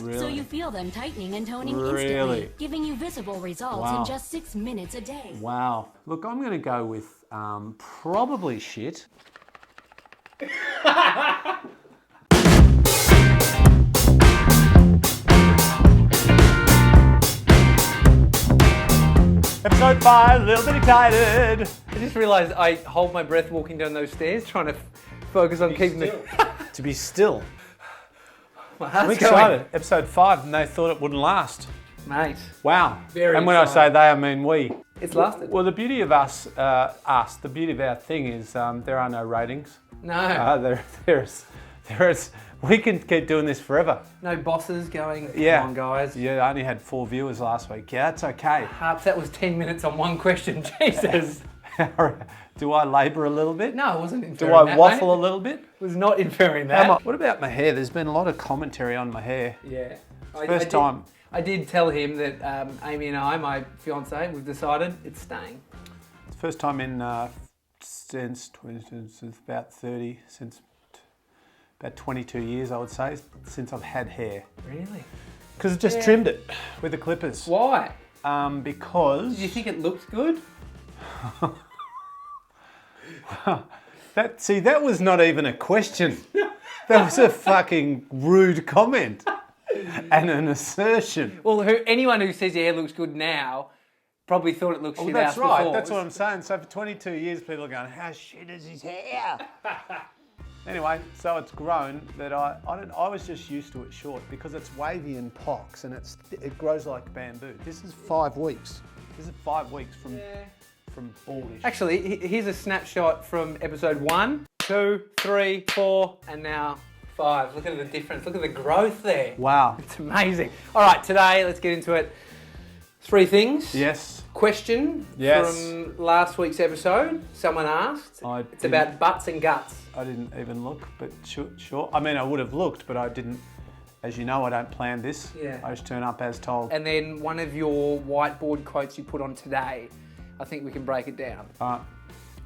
Really? So you feel them tightening and toning Really? instantly, giving you visible results Wow. in just 6 minutes a day. Wow. Look, I'm going to go with probably shit. Episode 5, a little bit excited. I just realised I hold my breath walking down those stairs, trying to focus on keeping the... To be still. My I'm heart's excited. going. Episode 5, and they thought it wouldn't last. Mate, Wow. Very and when I say excited. they, I mean we. it's lasted. Well, the beauty of the beauty of our thing is there are no ratings. No, We can keep doing this forever. no bosses going, Yeah. come on guys. Yeah, I only had 4 viewers last week. Yeah, that's okay. Harps, that was 10 minutes on one question, Jesus. Do I labour a little bit? No, it wasn't Do inferring I that, waffle mate. a little bit? It was not inferring that. What about my hair? There's been a lot of commentary on my hair. Yeah. First time. I did tell him that Amy and I, my fiance, we've decided it's staying. It's the first time in since about 30, since about 22 years, I would say, since I've had hair. Really? Because I just Yeah. trimmed it with the clippers. Why? Because... Did you think it looked good? that was not even a question. That was a fucking rude comment and an assertion. Well, anyone who says your hair looks good now probably thought it looked shit That's out right. before. That's what I'm saying. So for 22 years, people are going, "How shit is his hair?" Anyway, so it's grown that I was just used to it short because it's wavy and pox and it grows like bamboo. This is 5 weeks. This is 5 weeks from baldish. Actually, here's a snapshot from episode 1, 2, 3, 4, and now 5. Look at the difference. Look at the growth there. Wow. It's amazing. All right, today, let's get into it. 3 things. Yes. Question from last week's episode. Someone asked. It's about butts and guts. I didn't even look, but sure. I mean, I would have looked, but I didn't. As you know, I don't plan this. Yeah. I just turn up as told. And then one of your whiteboard quotes you put on today. I think we can break it down. And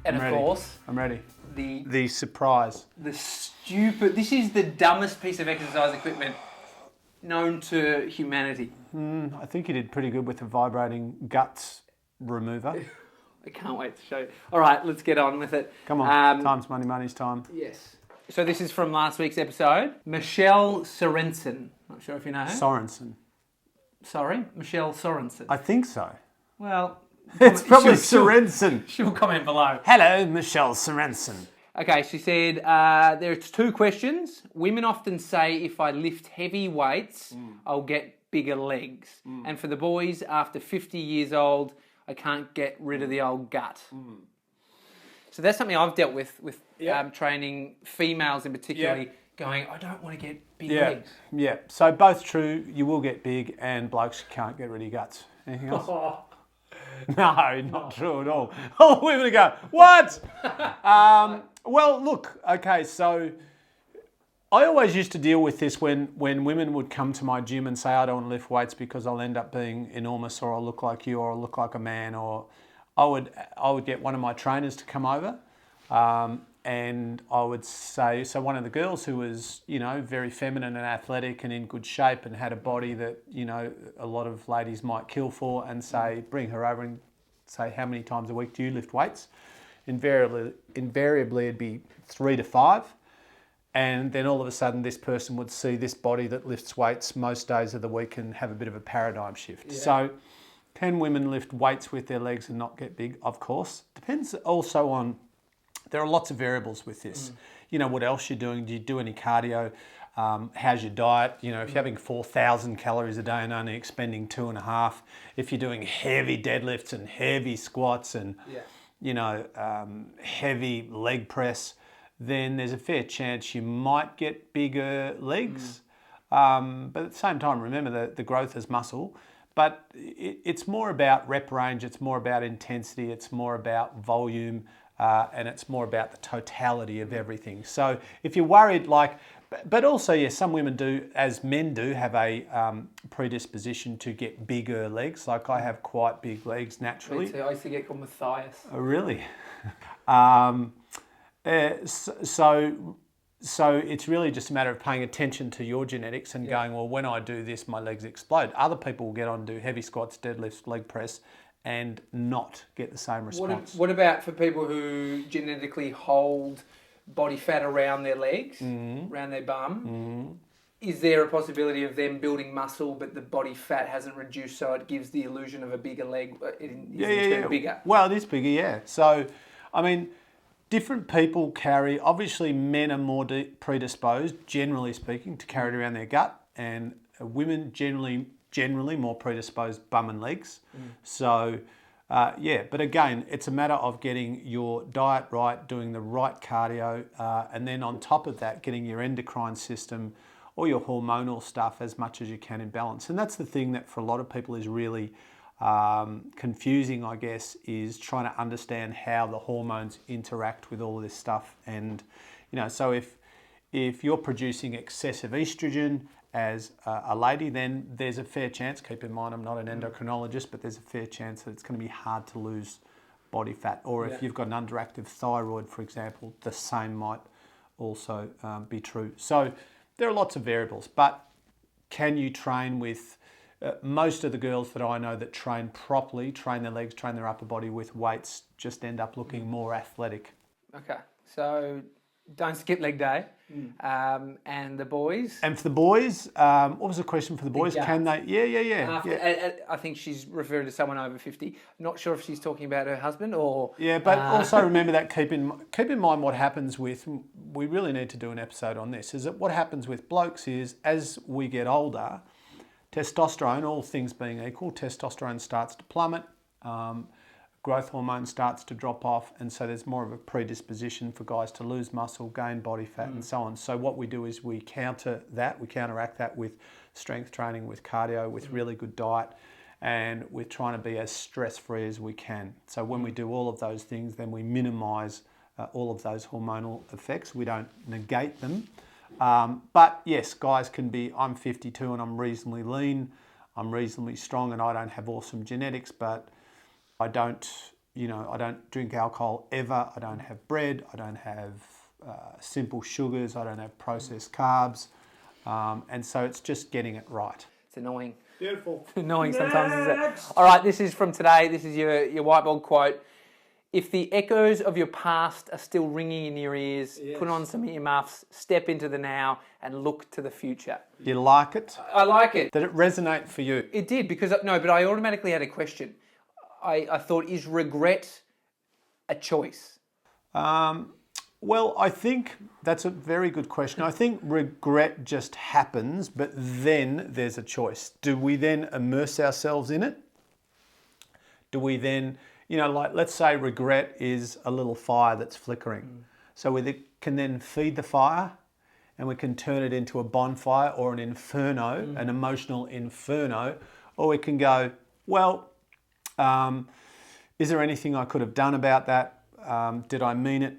I'm of ready. course, I'm ready. the The surprise. stupid. This is the dumbest piece of exercise equipment known to humanity. I think you did pretty good with the vibrating guts remover. I can't wait to show you. All right, let's get on with it. Come on, time's money, money's time. Yes. So this is from last week's episode. Michelle Sorensen. Not sure if you know her. Sorensen. Sorry, Michelle Sorensen. I think so. Well, It's probably she'll- Sorensen. She'll comment below. Hello, Michelle Sorensen. Okay, she said, there's 2 questions. Women often say if I lift heavy weights, I'll get bigger legs. And for the boys, after 50 years old, I can't get rid of the old gut. So that's something I've dealt with training females in particular, going, I don't want to get big legs. Yeah, so both true, you will get big and blokes can't get rid of your guts. Anything else? No, not true at all. Oh, we're going to go, what? Well, look, okay, so I always used to deal with this when women would come to my gym and say, I don't want to lift weights because I'll end up being enormous or I'll look like you or I'll look like a man, or I would get one of my trainers to come over and I would say, so one of the girls who was, very feminine and athletic and in good shape and had a body that, a lot of ladies might kill for, and say, bring her over and say, how many times a week do you lift weights? Invariably it'd be 3 to 5. And then all of a sudden this person would see this body that lifts weights most days of the week and have a bit of a paradigm shift. Yeah. So can women lift weights with their legs and not get big? Of course. Depends also on, there are lots of variables with this. What else you're doing. Do you do any cardio? How's your diet? If you're having 4,000 calories a day and only expending 2.5, if you're doing heavy deadlifts and heavy squats and, heavy leg press, then there's a fair chance you might get bigger legs. But at the same time, remember that the growth is muscle. But it's more about rep range, it's more about intensity, it's more about volume, and it's more about the totality of everything. So if you're worried, but also, yes, some women do, as men do, have a predisposition to get bigger legs. Like I have quite big legs naturally. Me too. I used to get called Matthias. Oh, really? So So it's really just a matter of paying attention to your genetics and going, well, when I do this, my legs explode. Other people will get on and do heavy squats, deadlifts, leg press, and not get the same response. What about for people who genetically hold body fat around their legs, around their bum? Is there a possibility of them building muscle, but the body fat hasn't reduced, so it gives the illusion of a bigger leg? Bigger. Well, it is bigger, yeah. So, I mean, different people carry. Obviously, men are more predisposed, generally speaking, to carry it around their gut, and women generally more predisposed bum and legs. So, but again, it's a matter of getting your diet right, doing the right cardio, and then on top of that, getting your endocrine system or your hormonal stuff as much as you can in balance. And that's the thing that for a lot of people is really confusing, I guess, is trying to understand how the hormones interact with all of this stuff. And, so if you're producing excessive estrogen as a lady, then there's a fair chance, keep in mind I'm not an endocrinologist, but there's a fair chance that it's going to be hard to lose body fat. Or if you've got an underactive thyroid, for example, the same might also be true. So there are lots of variables, but can you train with most of the girls that I know that train properly, train their legs, train their upper body with weights, just end up looking more athletic. Okay, so don't skip leg day. And the boys? And for the boys, what was the question for the boys? Can they? Yeah. I think she's referring to someone over 50. Not sure if she's talking about her husband or... Yeah, but also remember that keep in mind what happens with... We really need to do an episode on this, is that what happens with blokes is as we get older, testosterone, all things being equal, testosterone starts to plummet, growth hormone starts to drop off, and so there's more of a predisposition for guys to lose muscle, gain body fat, and so on. So what we do is we counteract that with strength training, with cardio, with really good diet, and we're trying to be as stress-free as we can. So when we do all of those things, then we minimise all of those hormonal effects. We don't negate them. But yes, guys can be, I'm 52 and I'm reasonably lean, I'm reasonably strong, and I don't have awesome genetics, but I don't drink alcohol ever. I don't have bread. I don't have simple sugars. I don't have processed carbs. And so it's just getting it right. It's annoying. Beautiful. Annoying sometimes, isn't it? All right, this is from today. This is your whiteboard quote. If the echoes of your past are still ringing in your ears, put on some earmuffs, step into the now, and look to the future. You like it? I like it. Did it resonate for you? It did, because but I automatically had a question. I thought, is regret a choice? Well, I think that's a very good question. I think regret just happens, but then there's a choice. Do we then immerse ourselves in it? Do we then, let's say regret is a little fire that's flickering. So we can then feed the fire and we can turn it into a bonfire or an inferno, an emotional inferno, or we can go, well, is there anything I could have done about that? Did I mean it?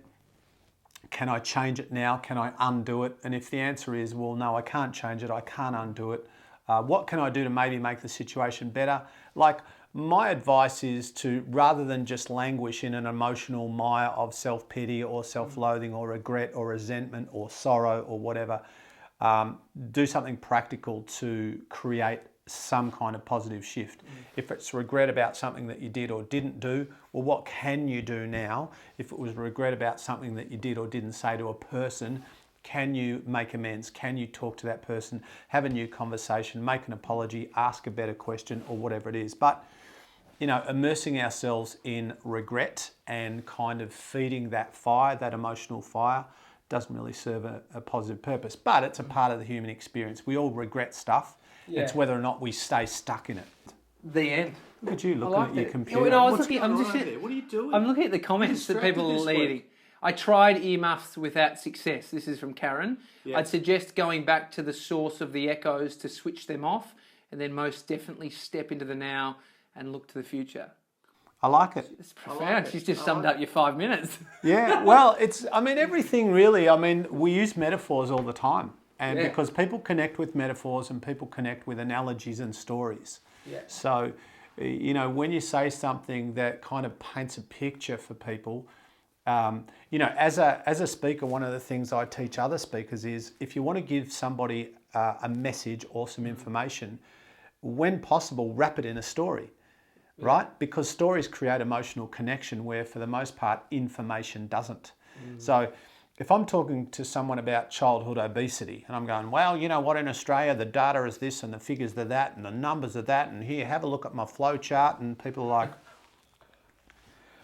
Can I change it now? Can I undo it? And if the answer is, well, no, I can't change it, I can't undo it, what can I do to maybe make the situation better? Like, my advice is to, rather than just languish in an emotional mire of self-pity or self-loathing or regret or resentment or sorrow or whatever, do something practical to create some kind of positive shift. If it's regret about something that you did or didn't do, well, what can you do now? If it was regret about something that you did or didn't say to a person, can you make amends? Can you talk to that person, have a new conversation, make an apology, ask a better question, or whatever it is? But, immersing ourselves in regret and kind of feeding that fire, that emotional fire, doesn't really serve a positive purpose. But it's a part of the human experience. We all regret stuff. Yeah. It's whether or not we stay stuck in it. The end. Look at you looking at your computer. No, what are you doing? I'm looking at the comments that people are leaving. I tried earmuffs without success. This is from Karen. Yeah. I'd suggest going back to the source of the echoes to switch them off, and then most definitely step into the now and look to the future. I like it. It's profound. She's just summed up your 5 minutes. Yeah, well, everything really, we use metaphors all the time. And because people connect with metaphors and people connect with analogies and stories. Yeah. So, when you say something that kind of paints a picture for people, As a speaker, one of the things I teach other speakers is if you want to give somebody a message or some information, when possible, wrap it in a story, right? Because stories create emotional connection where, for the most part, information doesn't. So if I'm talking to someone about childhood obesity and I'm going, well, you know what, in Australia, the data is this and the figures are that and the numbers are that, and here, have a look at my flow chart, and people are like...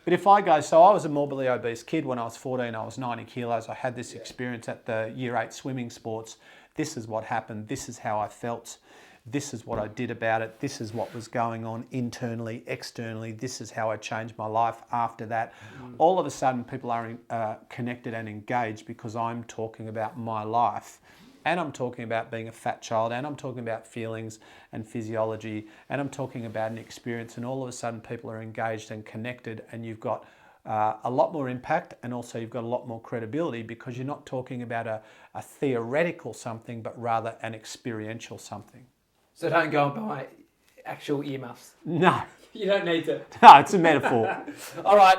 But if I go, so I was a morbidly obese kid when I was 14, I was 90 kilos, I had this experience at the Year 8 swimming sports, this is what happened, this is how I felt, this is what I did about it, this is what was going on internally, externally, this is how I changed my life after that. All of a sudden people are connected and engaged because I'm talking about my life, and I'm talking about being a fat child, and I'm talking about feelings and physiology, and I'm talking about an experience, and all of a sudden people are engaged and connected, and you've got a lot more impact, and also you've got a lot more credibility because you're not talking about a theoretical something, but rather an experiential something. So don't go and buy actual earmuffs. No. You don't need to. No, it's a metaphor. All right,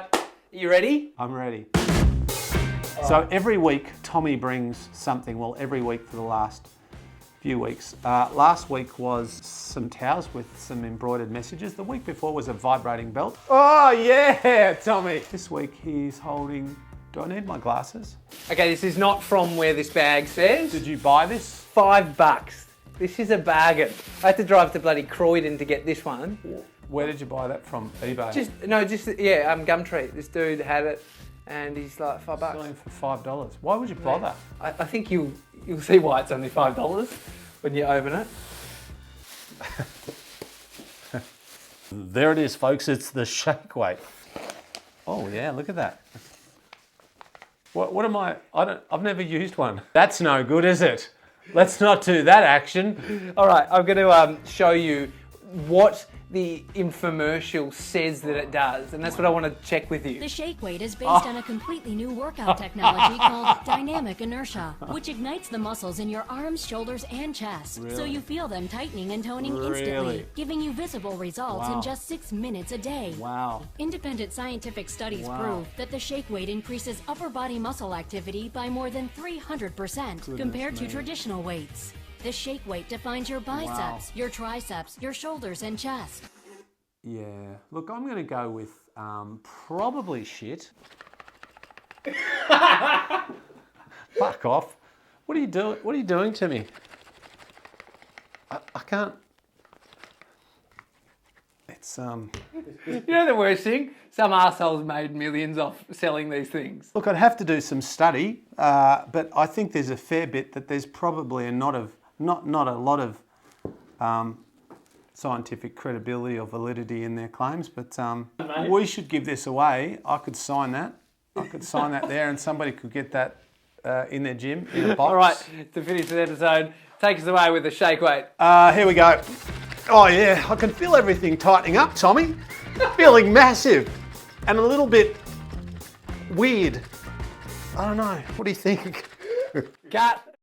you ready? I'm ready. So every week, Tommy brings something. Well, every week for the last few weeks. Last week was some towels with some embroidered messages. The week before was a vibrating belt. Oh, yeah, Tommy. This week he's holding... Do I need my glasses? Okay, this is not from where this bag says. Did you buy this? $5. This is a bargain. I had to drive to bloody Croydon to get this one. Where did you buy that from? eBay? Gumtree. This dude had it, and he's like $5. Selling for $5. Why would you bother? I think you'll see why it's only $5 when you open it. There it is, folks. It's the shake weight. Oh yeah, look at that. What am I? I've never used one. That's no good, is it? Let's not do that action. All right, I'm going to show you what the infomercial says that it does, and that's what I want to check with you. The shake weight is based on a completely new workout technology called dynamic inertia, which ignites the muscles in your arms, shoulders, and chest. So you feel them tightening and toning instantly, Really? giving you visible results Wow. in just 6 minutes a day. Wow. Independent scientific studies Wow. prove that the shake weight increases upper body muscle activity by more than 300% compared to me. traditional weights. The shake weight defines your biceps, your triceps, your shoulders, and chest. Yeah. Look, I'm going to go with probably shit. Fuck off. What are you doing? What are you doing to me? I can't. It's You know the worst thing? Some arseholes made millions off selling these things. Look, I'd have to do some study, but I think there's a fair bit that there's probably not a lot of scientific credibility or validity in their claims. But we should give this away. I could sign that. I could sign that there, and somebody could get that in their gym in a box. All right, to finish the episode, take us away with the shake weight. Here we go. Oh yeah, I can feel everything tightening up, Tommy. Feeling massive and a little bit weird. I don't know. What do you think? Cut.